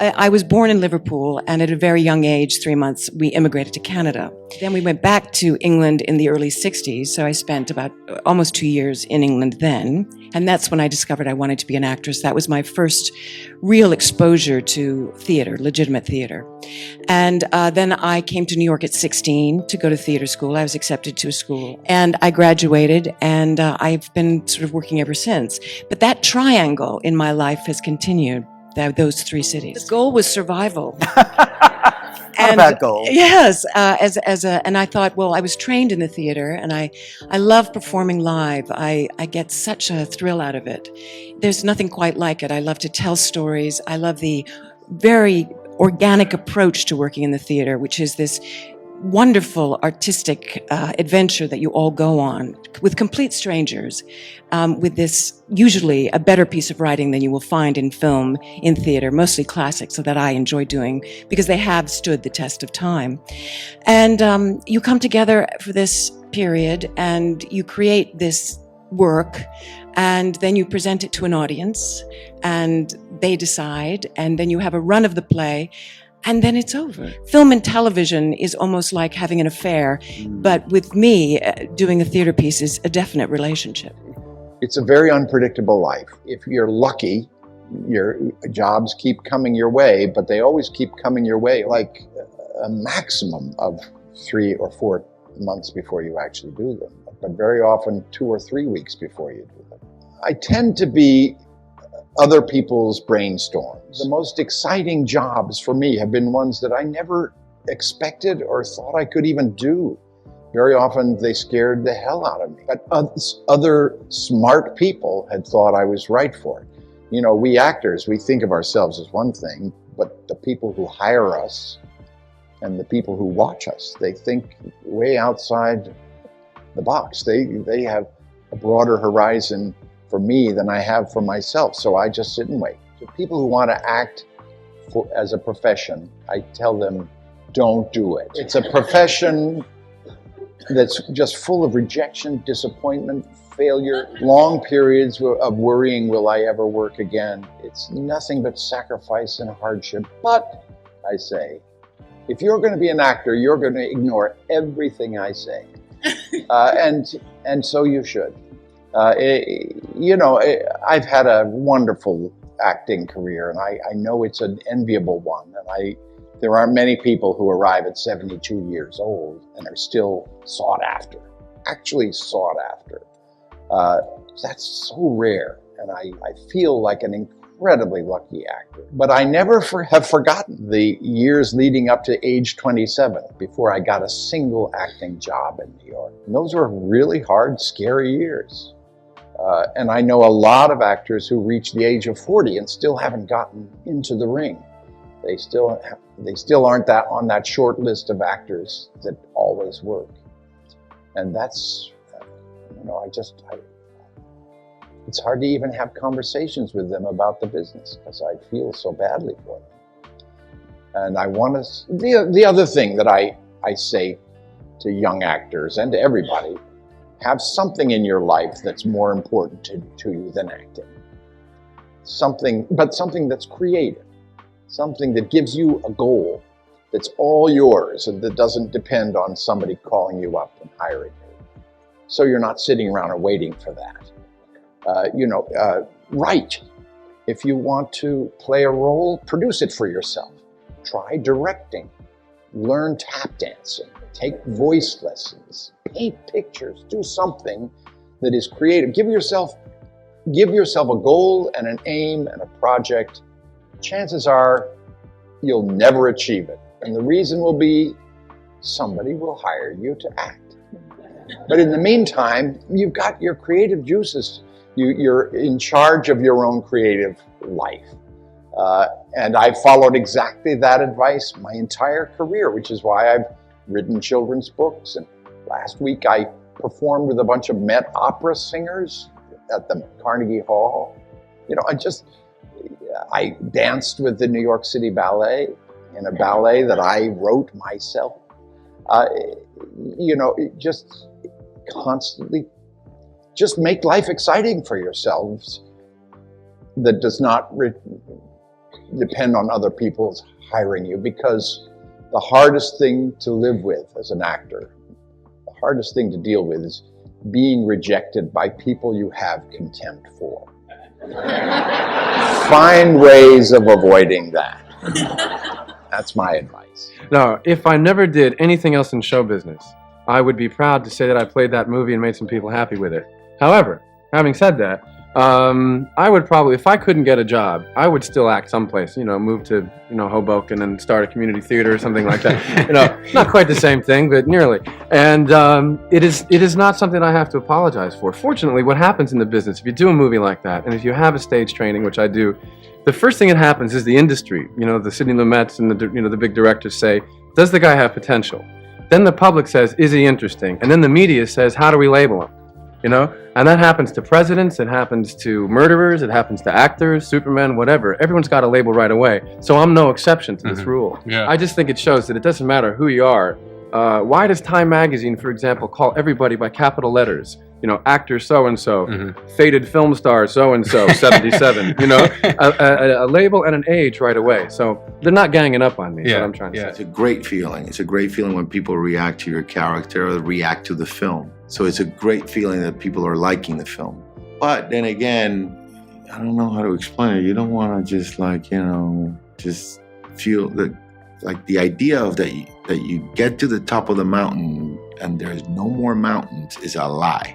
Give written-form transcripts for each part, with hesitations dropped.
I was born in Liverpool, and at a very young age, 3 months, we immigrated to Canada. Then we went back to England in the early 60s, so I spent about almost 2 years in England then. And that's when I discovered I wanted to be an actress. That was my first real exposure to theater, legitimate theater. And then I came to New York at 16 to go to theater school. I was accepted to a school, and I graduated, and I've been sort of working ever since. But that triangle in my life has continued. Those three cities. The goal was survival. Not a bad goal. Yes, and I thought, well, I was trained in the theater, and I love performing live. I get such a thrill out of it. There's nothing quite like it. I love to tell stories. I love the very organic approach to working in the theater, which is this wonderful artistic adventure that you all go on with complete strangers, with this usually a better piece of writing than you will find in film, in theater, mostly classics, so that I enjoy doing because they have stood the test of time. And you come together for this period and you create this work, and then you present it to an audience and they decide, and then you have a run of the play. And then it's over. Film and television is almost like having an affair, but with me, doing a theater piece is a definite relationship. It's a very unpredictable life. If you're lucky, your jobs keep coming your way, but they always keep coming your way like a maximum of 3 or 4 months before you actually do them, but very often 2 or 3 weeks before you do them. I tend to be other people's brainstorms. The most exciting jobs for me have been ones that I never expected or thought I could even do. Very often they scared the hell out of me. But other smart people had thought I was right for it. You know, we actors, we think of ourselves as one thing, but the people who hire us and the people who watch us, they think way outside the box. They have a broader horizon for me than I have for myself, so I just sit and wait. To people who want to act as a profession, I tell them, don't do it. It's a profession that's just full of rejection, disappointment, failure, long periods of worrying, will I ever work again? It's nothing but sacrifice and hardship. But, I say, if you're going to be an actor, you're going to ignore everything I say. And so you should. You know, I've had a wonderful acting career, and I know it's an enviable one. And there aren't many people who arrive at 72 years old and are still sought after, actually sought after. That's so rare, and I feel like an incredibly lucky actor. But I never have forgotten the years leading up to age 27 before I got a single acting job in New York. And those were really hard, scary years. And I know a lot of actors who reach the age of 40 and still haven't gotten into the ring. They still aren't on that short list of actors that always work. And that's, you know, it's hard to even have conversations with them about the business because I feel so badly for them. And I want to, the other thing that I say to young actors and to everybody, have something in your life that's more important to you than acting. Something that's creative. Something that gives you a goal that's all yours and that doesn't depend on somebody calling you up and hiring you. So you're not sitting around and waiting for that. Write. If you want to play a role, produce it for yourself. Try directing. Learn tap dancing. Take voice lessons. Paint pictures. Do something that is creative. Give yourself a goal and an aim and a project. Chances are you'll never achieve it. And the reason will be somebody will hire you to act. But in the meantime, you've got your creative juices. You're in charge of your own creative life. And I've followed exactly that advice my entire career, which is why I've written children's books. And last week I performed with a bunch of Met Opera singers at the Carnegie Hall. You know, I danced with the New York City Ballet in a ballet that I wrote myself. Just constantly, just make life exciting for yourselves that does not depend on other people's hiring you, because the hardest thing to live with as an actor, the hardest thing to deal with is being rejected by people you have contempt for. Find ways of avoiding that. That's my advice. No, if I never did anything else in show business, I would be proud to say that I played that movie and made some people happy with it. However, having said that, I would probably, if I couldn't get a job, I would still act someplace, you know, move to, you know, Hoboken and start a community theater or something like that. You know, not quite the same thing, but nearly. And it is not something I have to apologize for. Fortunately, what happens in the business, if you do a movie like that, and if you have a stage training, which I do, the first thing that happens is the industry, you know, the Sidney Lumets and the big directors say, does the guy have potential? Then the public says, is he interesting? And then the media says, how do we label him? You know, and that happens to presidents, it happens to murderers, it happens to actors, Superman, whatever. Everyone's got a label right away. So I'm no exception to this rule. Yeah. I just think it shows that it doesn't matter who you are. Why does Time Magazine, for example, call everybody by capital letters? You know, actor so-and-so, fated film star so-and-so, 77, you know, a label and an age right away. So they're not ganging up on me, is what I'm trying to say. It's a great feeling. It's a great feeling when people react to your character or react to the film. So it's a great feeling that people are liking the film. But then again, I don't know how to explain it. You don't want to just like, you know, just feel that, like the idea of that you get to the top of the mountain and there's no more mountains is a lie.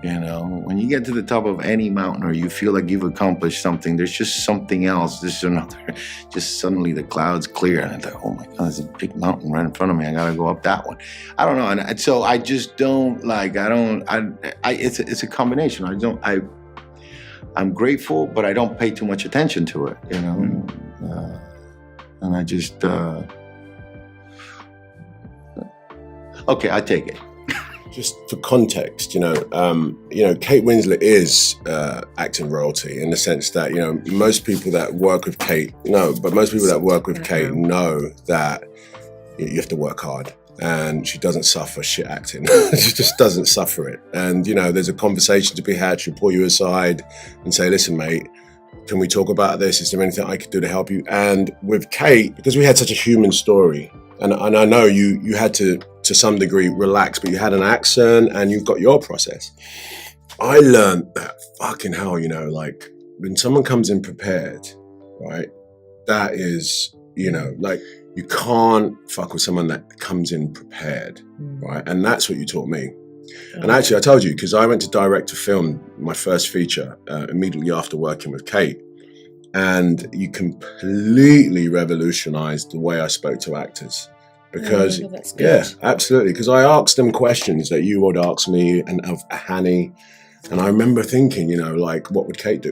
You know, when you get to the top of any mountain or you feel like you've accomplished something, there's just something else. There's another, just suddenly the clouds clear and I thought, oh my God, there's a big mountain right in front of me. I got to go up that one. I don't know. And so I just don't like, it's a combination. I'm grateful, but I don't pay too much attention to it, you know? And I just, okay, I take it. Just for context, you know, Kate Winslet is acting royalty in the sense that, you know, most people that work with Kate, most people that work with Kate know that you have to work hard, and she doesn't suffer shit acting. She just doesn't suffer it. And, you know, there's a conversation to be had. She'll pull you aside and say, listen, mate, can we talk about this? Is there anything I could do to help you? And with Kate, because we had such a human story, and I know you had to some degree relax, but you had an accent and you've got your process. I learned that fucking hell, you know, like when someone comes in prepared, right? That is, you know, like you can't fuck with someone that comes in prepared, right? And that's what you taught me. And actually, I told you, because I went to direct a film, my first feature, immediately after working with Kate. And you completely revolutionized the way I spoke to actors. Because, yeah, absolutely. Because I asked them questions that you would ask me and of Hanny. And I remember thinking, you know, like, what would Kate do?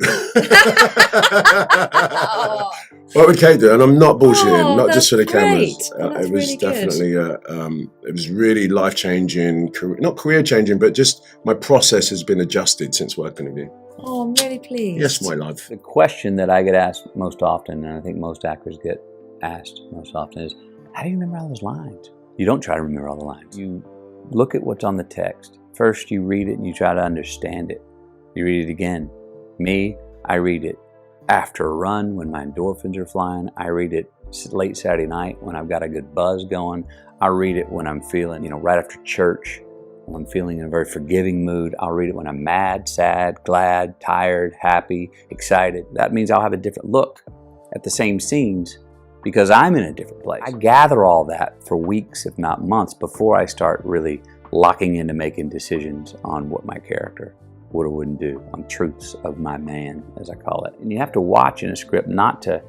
What would Kate do? And I'm not bullshitting, not just for the cameras. It was really definitely, it was really life-changing, not career-changing, but just my process has been adjusted since working with you. Oh, I'm really pleased. Yes, my love. The question that I get asked most often, and I think most actors get asked most often, is, how do you remember all those lines? You don't try to remember all the lines. You look at what's on the text. First, you read it and you try to understand it. You read it again. Me, I read it after a run when my endorphins are flying. I read it late Saturday night when I've got a good buzz going. I read it when I'm feeling, you know, right after church, when I'm feeling in a very forgiving mood. I'll read it when I'm mad, sad, glad, tired, happy, excited. That means I'll have a different look at the same scenes because I'm in a different place. I gather all that for weeks, if not months, before I start really locking into making decisions on what my character would or wouldn't do, on truths of my man, as I call it. And you have to watch in a script not to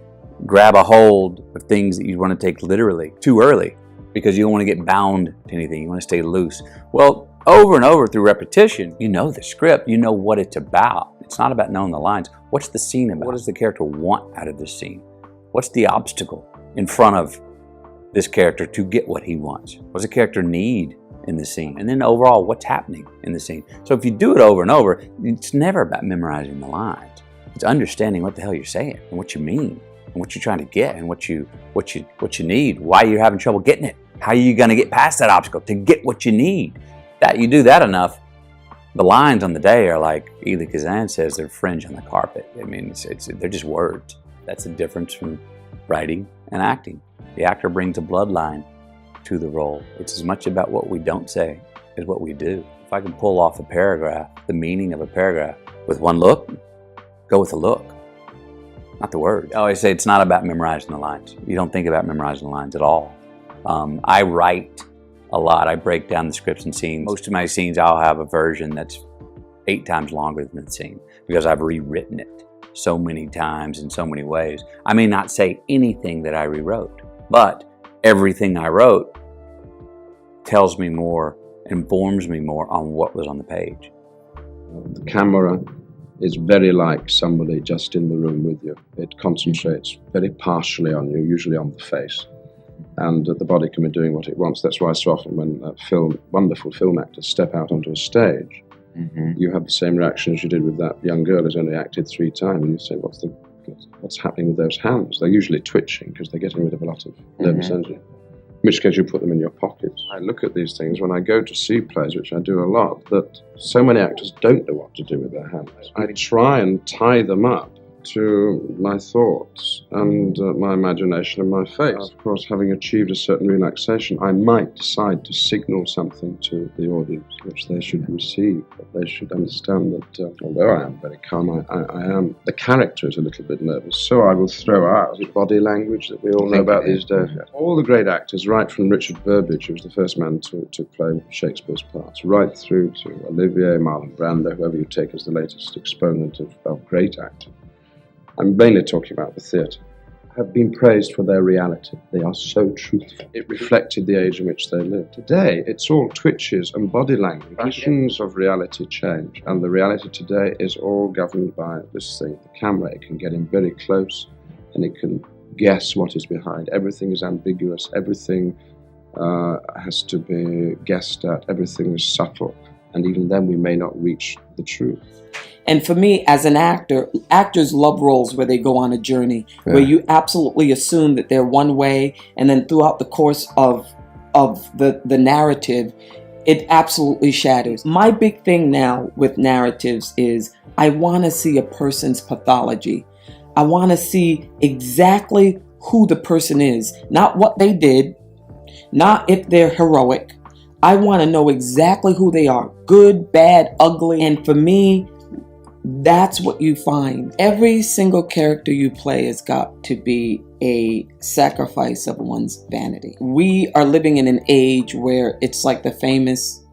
grab a hold of things that you want to take literally too early because you don't want to get bound to anything. You want to stay loose. Well, over and over through repetition, you know the script, you know what it's about. It's not about knowing the lines. What's the scene about? What does the character want out of this scene? What's the obstacle in front of this character to get what he wants? What does the character need in the scene? And then overall, what's happening in the scene? So if you do it over and over, it's never about memorizing the lines. It's understanding what the hell you're saying and what you mean and what you're trying to get and what you need, why you're having trouble getting it. How are you going to get past that obstacle to get what you need? That you do that enough, the lines on the day are like Elie Kazan says, they're fringe on the carpet. I mean, they're just words. That's the difference from writing and acting. The actor brings a bloodline to the role. It's as much about what we don't say as what we do. If I can pull off a paragraph, the meaning of a paragraph, with one look, go with the look, not the word. I always say it's not about memorizing the lines. You don't think about memorizing the lines at all. I write a lot. I break down the scripts and scenes. Most of my scenes, I'll have a version that's 8 times longer than the scene because I've rewritten it so many times in so many ways. I may not say anything that I rewrote, but everything I wrote tells me more, informs me more on what was on the page. The camera is very like somebody just in the room with you. It concentrates very partially on you, usually on the face. And the body can be doing what it wants. That's why so often when wonderful film actors step out onto a stage, you have the same reaction as you did with that young girl who's only acted 3 times. And you say, what's happening with those hands? They're usually twitching because they're getting rid of a lot of nervous energy. In which case you put them in your pockets. I look at these things when I go to see plays, which I do a lot, that so many actors don't know what to do with their hands. I try and tie them up to my thoughts and my imagination and my face. Of course, having achieved a certain relaxation, I might decide to signal something to the audience which they should receive. But they should understand that although I am very calm, I am, the character is a little bit nervous, so I will throw out the body language that we all know about these days. All the great actors, right from Richard Burbage, who was the first man to play Shakespeare's parts, right through to Olivier, Marlon Brando, whoever you take as the latest exponent of great acting. I'm mainly talking about the theatre, have been praised for their reality. They are so truthful. It reflected the age in which they lived. Today, it's all twitches and body language. Visions of reality change, and the reality today is all governed by this thing, the camera. It can get in very close, and it can guess what is behind. Everything is ambiguous. Everything has to be guessed at. Everything is subtle, and even then we may not reach the truth. And for me, as an actor, actors love roles where they go on a journey, where you absolutely assume that they're one way, and then throughout the course of the narrative, it absolutely shatters. My big thing now with narratives is I want to see a person's pathology. I want to see exactly who the person is, not what they did, not if they're heroic. I want to know exactly who they are, good, bad, ugly, and for me, that's what you find. Every single character you play has got to be a sacrifice of one's vanity. We are living in an age where it's like the famous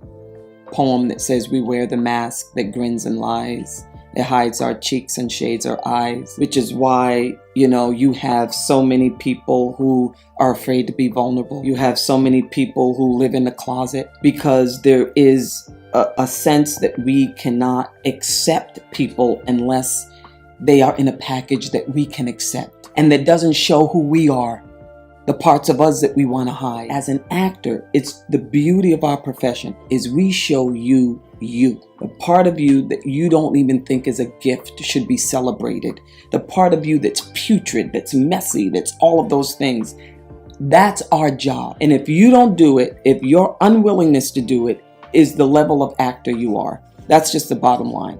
poem that says we wear the mask that grins and lies. It hides our cheeks and shades our eyes, which is why, you have so many people who are afraid to be vulnerable. You have so many people who live in the closet because there is a sense that we cannot accept people unless they are in a package that we can accept and that doesn't show who we are, the parts of us that we want to hide. As an actor, it's the beauty of our profession is we show you, the part of you that you don't even think is a gift should be celebrated, the part of you that's putrid, that's messy, that's all of those things. That's our job. And if you don't do it, if your unwillingness to do it is the level of actor you are, that's just the bottom line.